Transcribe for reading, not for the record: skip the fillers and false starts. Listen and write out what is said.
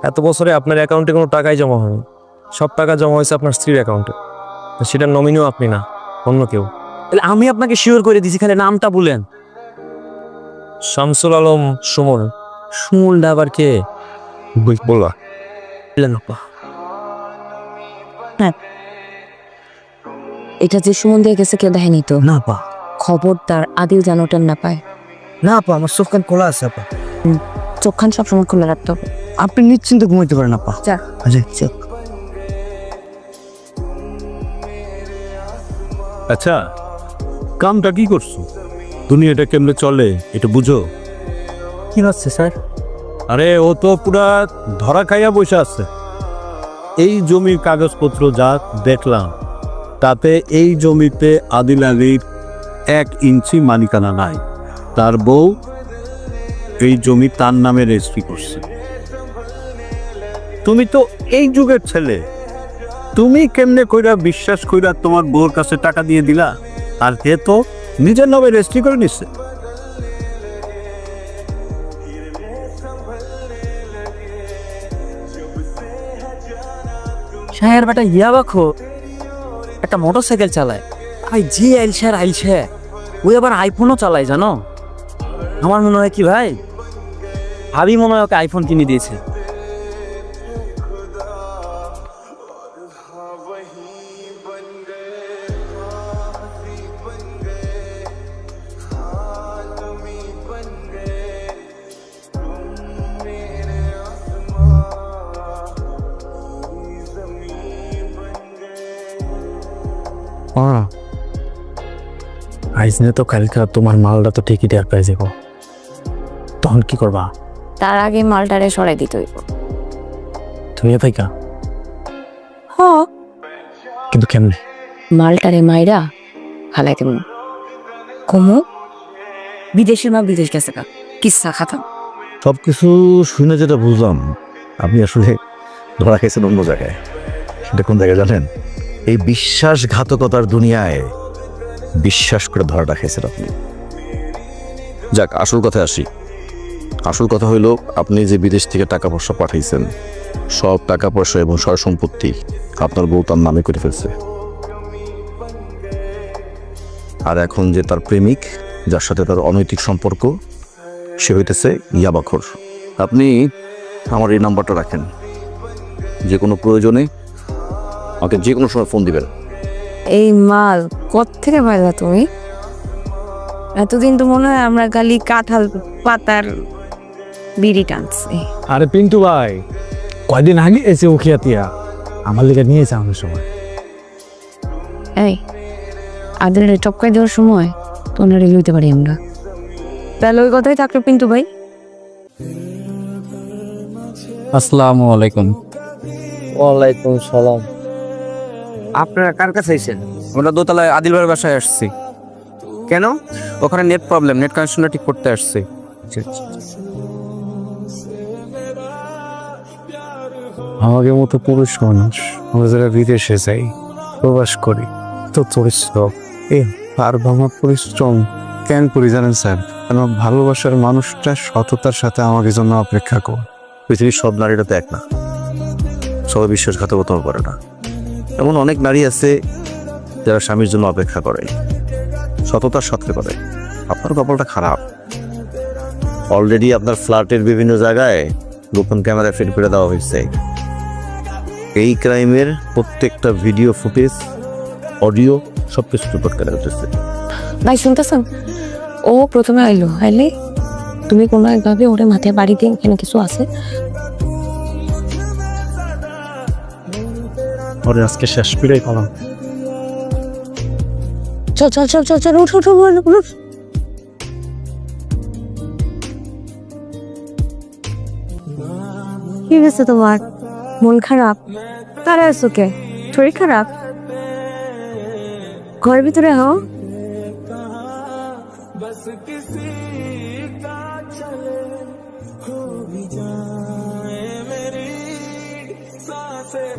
এত বছরে আপনার অ্যাকাউন্টে কোনো টাকাই জমা হয়নি, সব টাকা জমা হয়েছে আপনার স্ত্রীর অ্যাকাউন্টে। সেটার নমিনিও আপনি না, অন্য কেউ। তাহলে আমি আপনাকে শিওর করে দিছি, খালি নামটা বলেন। শামসুল আলম সুমন। সুমনটা আবার কে? বললা বললেন আপা। এটা যে সুমন দিয়ে গেছে কেউ দেখেনি তো? না আপা, খবরদার আদিল যেন ওটা না পায়। না আপা, আমার চোখ কান খোলা আছে আপা। চোখখান সবসময় খোলা রাখতে হবে। আপনি নিশ্চিন্তে ঘুমাইতে পারেন আপা। যা। আচ্ছা, আচ্ছা, কামটা কি করছো? দুনিয়াটা কেমনে চলে এটা বুঝো? কি হচ্ছে স্যার? আরে ও তো পুরা ধরা খাইয়া বসে আছে। এই জমির কাগজপত্র যা দেখলাম তাতে এই জমিতে আদিল আলীর 1 ইঞ্চি মালিকানা নাই। তার বউ এই জমি তার নামে রেজিস্ট্রি করছে। তুমি তো এই যুগের ছেলে, তুমি কেমনে কইরা বিশ্বাস কইরা তোমার বউর কাছে টাকা দিয়ে দিলা? আর হে তো নিজের নামে রেজিস্ট্রি করে নিচ্ছে। শাহের বেটা ইয়াবাখো একটা মোটরসাইকেল চালায়, ভাই যে আইলছে ওই আবার আইফোনও চালায়, জানো? আমার মনে হয় কি ভাই, ভাবি মনে হয় ওকে আইফোন কিনে দিয়েছে। আইসনে তো কালকে তোমার মালটা তো ঠিকই টের পাই যাবো, তখন কি করবা? তার আগে মালটারে সরাই দিতে হইব। তুমি থাইকা হ, কিন্তু কেমনে? মালটারে মাইরা ফালাই দেব। কমু বিদেশের মা বিদেশ গেছে কা, কিচ্ছা খাতাম। সবকিছু শুনে যেটা বুঝলাম, আপনি আসলে ধরা খেয়েছেন অন্য জায়গায়। সেটা কোন জায়গায় জানেন? এই বিশ্বাসঘাতকতার দুনিয়ায় বিশ্বাস করে ধরাটা খেয়েছেন আপনি। যাক, আসল কথায় আসি। আসল কথা হইল, আপনি যে বিদেশ থেকে টাকা পয়সা পাঠাইছেন, সব টাকা পয়সা এবং সয় সম্পত্তি আপনার বউ তার নামে করে ফেলছে। আর এখন যে তার প্রেমিক, যার সাথে তার অনৈতিক সম্পর্ক, সে হইতেছে ইয়াবাখর। আপনি আমার এই নাম্বারটা রাখেন, যে কোনো প্রয়োজনে আমাকে যে কোনো সময় ফোন দিবেন। এই মাল কোত্থেকে পাইলা তুমি? এতদিন তো মনে হয় আমরা খালি কাঁঠাল পাতার বিড়ি টানছি। আরে পিন্টু ভাই, কয়দিন আগে এসে উখিয়াতিয়া আমার লিগে নিয়েছে আমার সময়। এই আদিলের টপকাই দেওয়ার সময় তোমরা লইতে পারি আমরা। তাহলে ওই কথাই থাকলো পিন্টু ভাই। আসসালামু আলাইকুম। ওয়ালাইকুম সালাম। আপনারা কার কাছে আইছেন? আমরা দোতলায় আদিল ভাইয়ের বাসায় আসছি। কেন? ওখানে নেট প্রবলেম, নেট কানেকশনটা ঠিক করতে আসছি। আমাকে মতো পুরুষ মানুষ, আমরা যারা বিদেশে যাই, প্রবাস করি, তো পরিশ্রম, এই হাড় ভাঙা পরিশ্রম কেন করি জানেন স্যার? আমার ভালোবাসার মানুষটা সততার সাথে আমাকে জন্য অপেক্ষা কর। পৃথিবীর সব নারীরা তো এক না, সবাই বিশ্বাসঘাতকতা করে না। এমন অনেক নারী আছে যারা স্বামীর জন্য অপেক্ষা করে, সততার সাথে করে। আপনার কপালটা খারাপ। অলরেডি আপনার ফ্ল্যাটের বিভিন্ন জায়গায় গোপন ক্যামেরা ফিট করে দেওয়া হয়েছে। এই ক্রাইমের প্রত্যেকটা ভিডিও ফুটেজ, অডিও সবকিছু রিপোর্ট করা হচ্ছে। ভাই শুনতেছেন? ও প্রথমে আইলে তুমি কোনো একভাবে ওরে মাথায় বাড়ি দিয়ে, এখানে কিছু আছে। ওরে আজকে শেষ পিড়াই পালাম। চল চল চল চল চল, উঠ উঠ উঠ উঠ। কি হয়েছে তোমার? মন খারাপ? তারা আছো কে? শরীর খারাপ? ঘরের ভিতরে হও। बस किसी का चले हो भी जाए मेरी सांसें